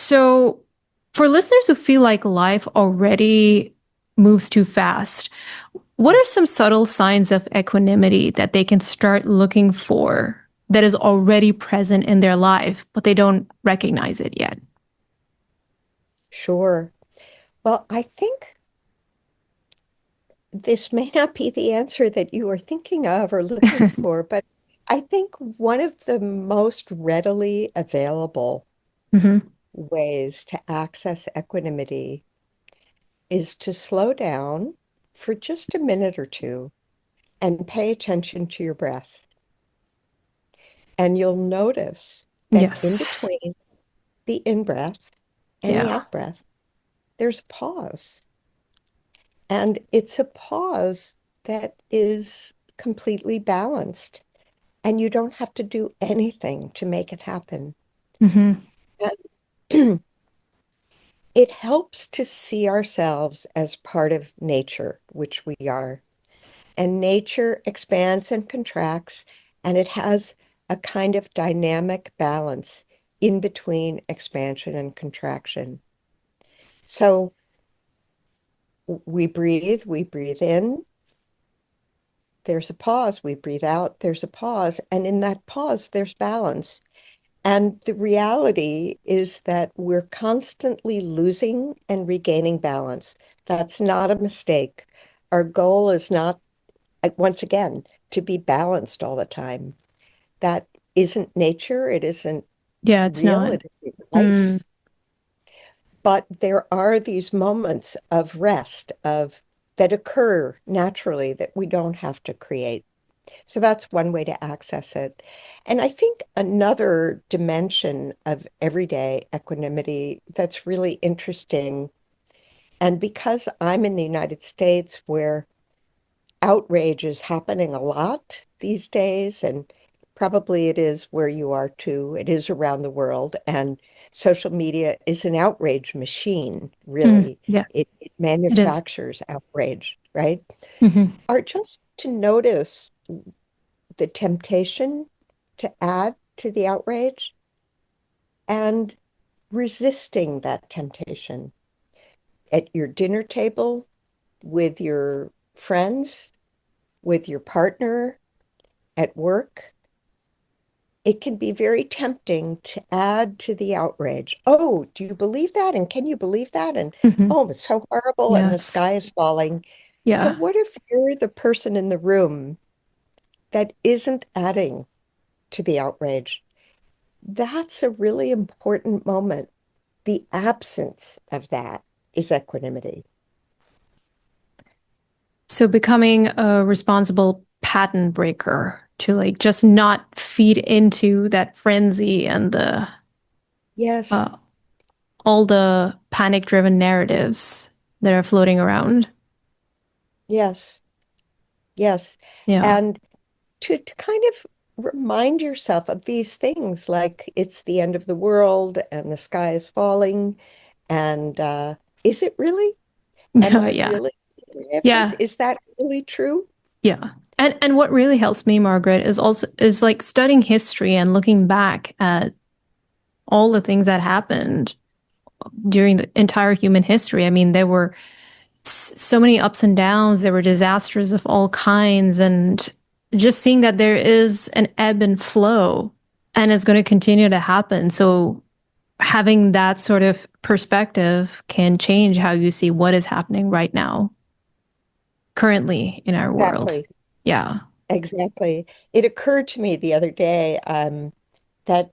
So, for listeners who feel like life already moves too fast, what are some subtle signs of equanimity that they can start looking for that is already present in their life, but they don't recognize it yet? Sure. Well, I think this may not be the answer that you are thinking of or looking for, but I think one of the most readily available Hmm. ways to access equanimity is to slow down for just a minute or two and pay attention to your breath. And you'll notice that in Yes. between the in breath and the Yeah. out breath, there's a pause. And it's a pause that is completely balanced, and you don't have to do anything to make it happen. Hmm. And it helps to see ourselves as part of nature, which we are. And nature expands and contracts, and it has a kind of dynamic balance in between expansion and contraction. So we breathe in, there's a pause. We breathe out, there's a pause. And in that pause, there's balance. And the reality is that we're constantly losing and regaining balance. That's not a mistake. Our goal is not, once again, to be balanced all the time. That isn't nature. It isn't Yeah, it's real. not. It isn't Mm. life. But there are these moments of rest, of that occur naturally that we don't have to create. So that's one way to access it. And I think another dimension of everyday equanimity that's really interesting, and because I'm in the United States where outrage is happening a lot these days, and probably it is where you are too, it is around the world, and social media is an outrage machine, Mm. really. Yeah, It it is. manufactures outrage, right? Hmm. Are just to notice the temptation to add to the outrage and resisting that temptation at your dinner table, with your friends, with your partner, at work. It can be very tempting to add to the outrage. Oh, do you believe that? And can you believe that? And Hmm. oh, it's so horrible and the Yes. sky is falling. So, Yeah. what if you're the person in the room that isn't adding to the outrage? That's a really important moment. The absence of that is equanimity. So becoming a responsible pattern breaker to like just not feed into that frenzy and the Yes, uh, all the panic driven narratives that are floating around. yes, yes. Yeah. And to kind of remind yourself of these things like it's the end of the world and the sky is falling. And is it really? Am Yeah. I Yeah. really thinking of this? Yeah. Is that really true? Yeah. And what really helps me, Margaret, is also is like studying history and looking back at all the things that happened during the entire human history. I mean, there were so many ups and downs, there were disasters of all kinds, and just seeing that there is an ebb and flow and it's going to continue to happen. So having that sort of perspective can change how you see what is happening right now, currently in our world. Exactly. Yeah. Exactly. It occurred to me the other day that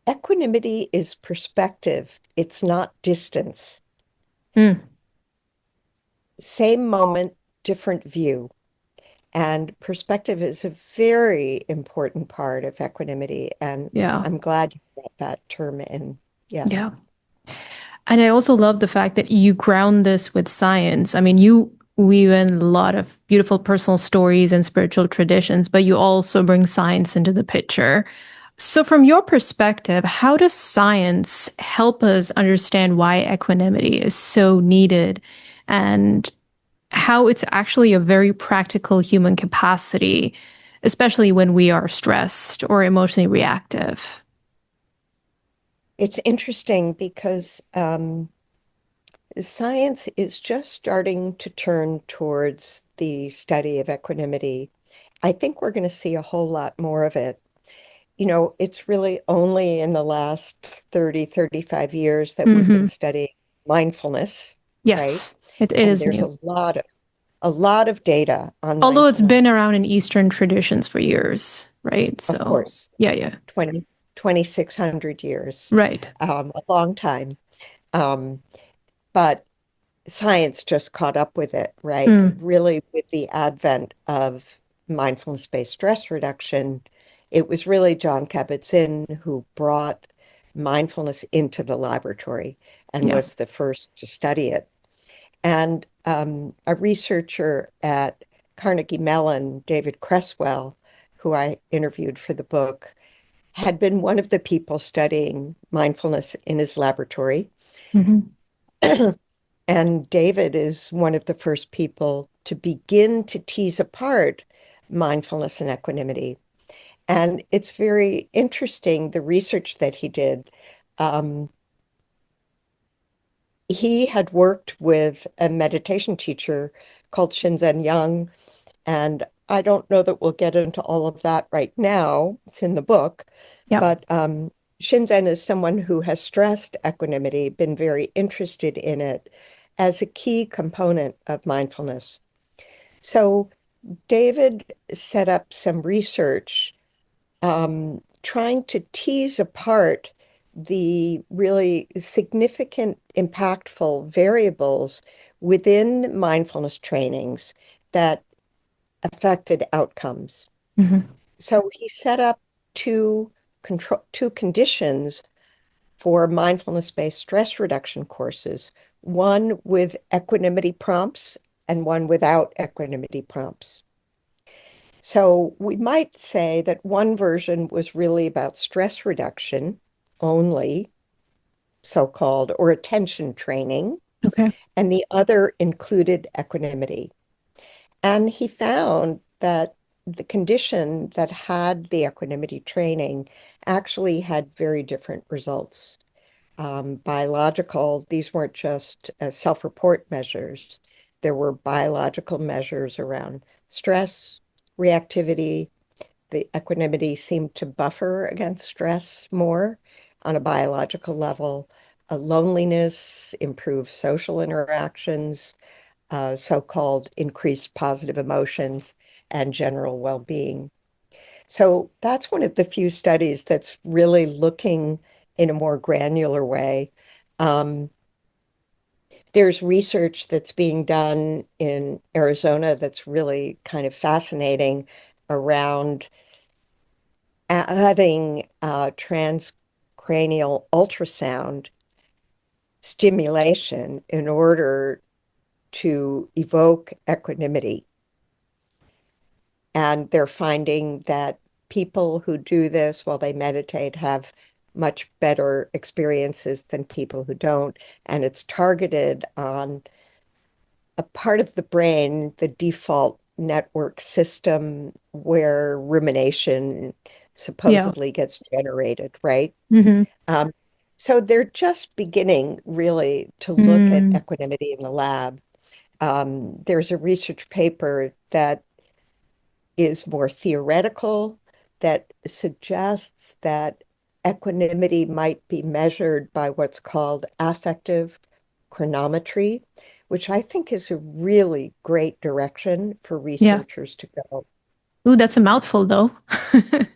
equanimity is perspective. It's not distance. Mm, Same moment, different view. And perspective is a very important part of equanimity. And yeah. I'm glad you brought that term in. Yeah. Yes. And I also love the fact that you ground this with science. I mean, you weave in a lot of beautiful personal stories and spiritual traditions, but you also bring science into the picture. So, from your perspective, how does science help us understand why equanimity is so needed and how it's actually a very practical human capacity, especially when we are stressed or emotionally reactive? It's interesting because science is just starting to turn towards the study of equanimity. I think we're going to see a whole lot more of it. It's really only in the last 30, 35 years that we've been Hmm. studying mindfulness, right? Yes, it And is there's new. a lot of data on Although it's mindfulness. been around in Eastern traditions for years, right? Of So, course, yeah, yeah. 2,600 years, Right. a long time. Um, but science just caught up with it, right? Mm, Really, with the advent of mindfulness-based stress reduction, it was really John Kabat-Zinn who brought mindfulness into the laboratory and yeah. was the first to study it. And a researcher at Carnegie Mellon, David Cresswell, who I interviewed for the book, had been one of the people studying mindfulness in his laboratory. Hmm. And David is one of the first people to begin to tease apart mindfulness and equanimity. And it's very interesting, the research that he did. Um, he had worked with a meditation teacher called Shinzen Young, and I don't know that we'll get into all of that right now. It's in the book, Yep. but Shinzen is someone who has stressed equanimity, been very interested in it as a key component of mindfulness. So David set up some research trying to tease apart the really significant, impactful variables within mindfulness trainings that affected outcomes. Hmm. So he set up two conditions for mindfulness-based stress reduction courses, one with equanimity prompts and one without equanimity prompts. So we might say that one version was really about stress reduction only, so-called, or attention training, Okay. and the other included equanimity. And he found that the condition that had the equanimity training actually had very different results. Biological, these weren't just self-report measures. There were biological measures around stress, reactivity. The equanimity seemed to buffer against stress more on a biological level. Loneliness, improved social interactions, so-called increased positive emotions, and general well-being. So that's one of the few studies that's really looking in a more granular way. Um, there's research that's being done in Arizona that's really kind of fascinating around adding transcranial ultrasound stimulation in order to evoke equanimity. And they're finding that people who do this while they meditate have much better experiences than people who don't. And it's targeted on a part of the brain, the default network system where rumination Yeah. supposedly gets generated, right? Hmm. Um, so they're just beginning really to look at Mm, equanimity in the lab. There's a research paper that is more theoretical that suggests that equanimity might be measured by what's called affective chronometry, which I think is a really great direction for yeah. researchers to go. Ooh, that's a mouthful, though.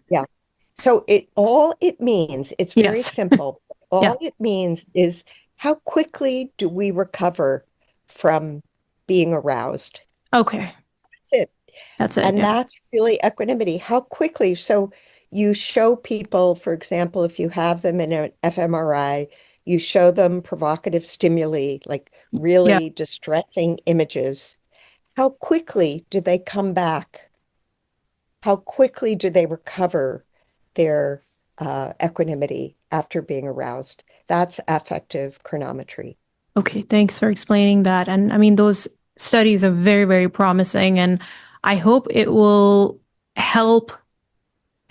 Yeah. So all it means, it's very Yes. simple. Yeah. All it means is how quickly do we recover from being aroused? Okay. That's it. That's it. And Yeah. that's really equanimity. How quickly? So you show people, for example, if you have them in an fMRI, you show them provocative stimuli, like Yeah. really distressing images. How quickly do they come back? How quickly do they recover their equanimity after being aroused? That's affective chronometry. Okay. Thanks for explaining that. And I mean, those studies are very, very promising. And I hope it will help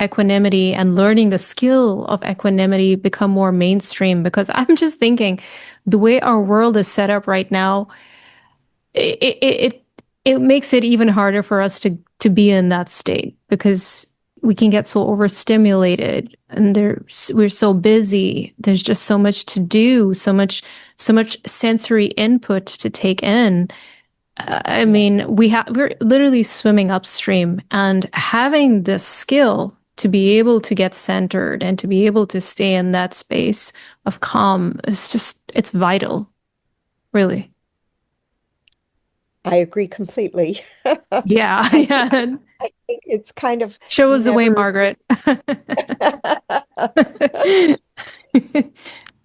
equanimity and learning the skill of equanimity become more mainstream? Because I'm just thinking the way our world is set up right now, it makes it even harder for us to be in that state because we can get so overstimulated and we're so busy. There's just so much to do, so much sensory input to take in. I Yes. mean, we're literally swimming upstream, and having this skill to be able to get centered and to be able to stay in that space of calm is just, it's vital, really. I agree completely. Yeah, I think yeah. I think it's kind of Show us the way, never Margaret.